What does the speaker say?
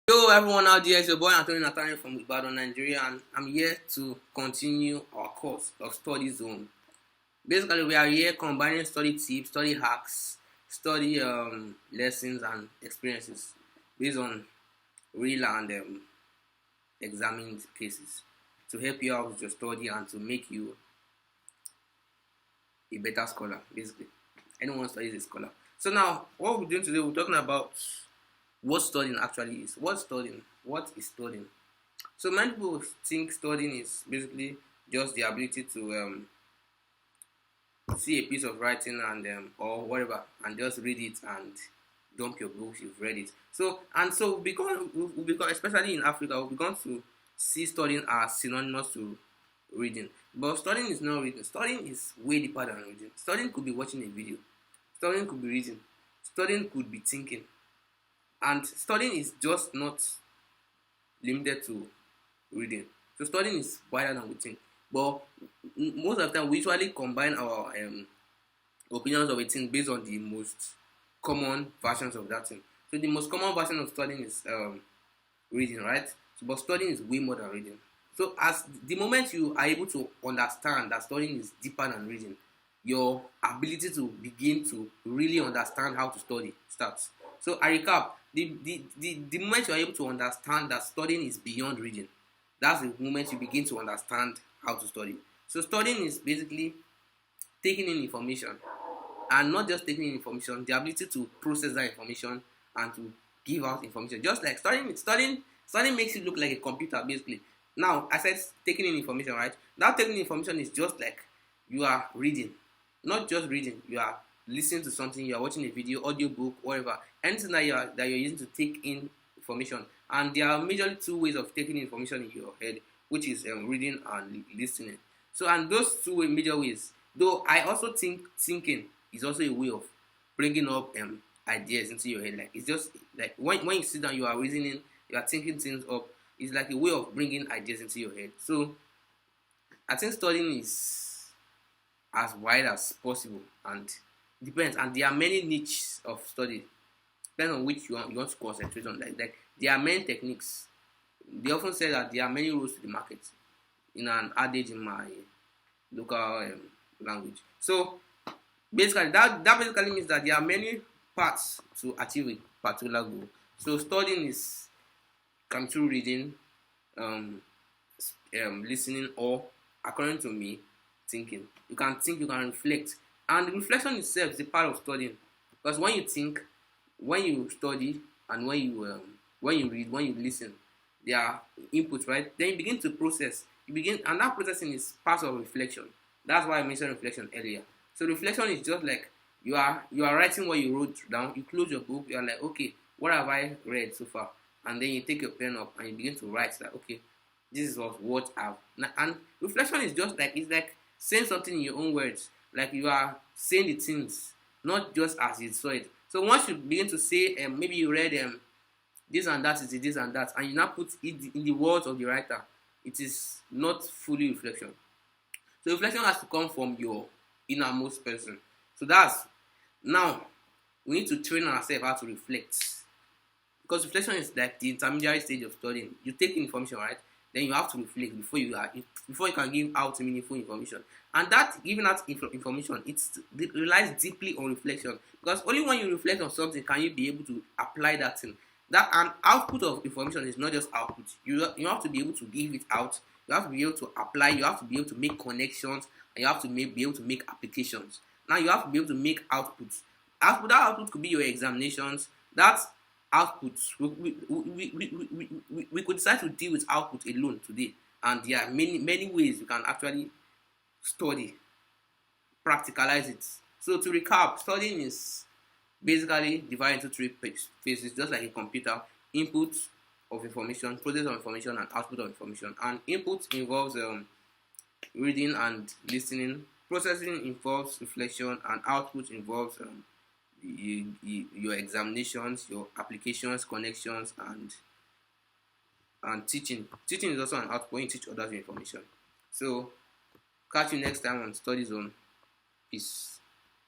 Yo everyone out there, it's your boy Anthony Nathan from Ibadan, Nigeria, and I'm here to continue our course of Studizone. Basically, we are here combining study tips, study hacks, study lessons and experiences based on real and examined cases to help you out with your study and to make you a better scholar. Basically, anyone studies a scholar. So now, what we're doing today, we're talking about what studying actually is. What studying? What is studying? So many people think studying is basically just the ability to see a piece of writing and or whatever and just read it and dump your books. You've read it. So we become especially in Africa, we've begun to see studying as synonymous to reading. But studying is not reading. Studying is way deeper than reading. Studying could be watching a video. Studying could be reading. Studying could be thinking. And studying is just not limited to reading. So studying is wider than we think. But most of the time, we usually combine our opinions of a thing based on the most common versions of that thing. So the most common version of studying is reading, right? But studying is way more than reading. So as the moment you are able to understand that studying is deeper than reading, your ability to begin to really understand how to study starts. So I recap, the moment you are able to understand that studying is beyond reading, that's the moment you begin to understand how to study. So studying is basically taking in information, and not just taking in information, the ability to process that information and to give out information. Just like studying makes you look like a computer basically. Now, I said taking in information, right? Now taking in information is just like you are reading. Not just reading, you are listening to something, you are watching a video, audio book, whatever, anything that you're using to take in information. And there are majorly two ways of taking information in your head, which is reading and listening. So, and those two major ways, though I also think thinking is also a way of bringing up ideas into your head. Like it's just like when you sit down, you are reasoning, you are thinking things up. It's like a way of bringing ideas into your head. So I think studying is as wide as possible and depends. And there are many niches of study, depending on which you want to concentrate on. Like there are many techniques. They often say that there are many roads to the market, in an adage in my local language. So basically, that basically means that there are many paths to achieve a particular goal. So studying is can be through reading, listening, or according to me, thinking. You can think, you can reflect, and reflection itself is a part of studying. Because when you think, when you study, and when you read, when you listen, there are inputs, right? Then you begin to process. You begin, and that processing is part of reflection. That's why I mentioned reflection earlier. So reflection is just like you are writing what you wrote down. You close your book. You are like, okay, what have I read so far? And then you take your pen up and you begin to write that, okay, this is what I've. And reflection is just like, it's like saying something in your own words. Like you are saying the things, not just as you saw it. So once you begin to say, maybe you read this and that is this and that, and you now put it in the words of the writer, it is not fully reflection. So reflection has to come from your innermost person. So that's now we need to train ourselves how to reflect. Because reflection is like the intermediary stage of studying. You take information, right? Then you have to reflect before you can give out meaningful information. And that giving out information, it relies deeply on reflection. Because only when you reflect on something can you be able to apply that thing. That an output of information is not just output. You have to be able to give it out. You have to be able to apply. You have to be able to make connections, and you have to be able to make applications. Now you have to be able to make outputs. That output could be your examinations. That outputs. We could decide to deal with output alone today, and there are many ways you can actually study, practicalize it. So to recap, studying is basically divided into three phases, just like a computer: input of information, process of information, and output of information. And input involves reading and listening. Processing involves reflection, and output involves your examinations, your applications, connections, and teaching. Teaching is also an output when you teach others information. So catch you next time on Study Zone. Peace.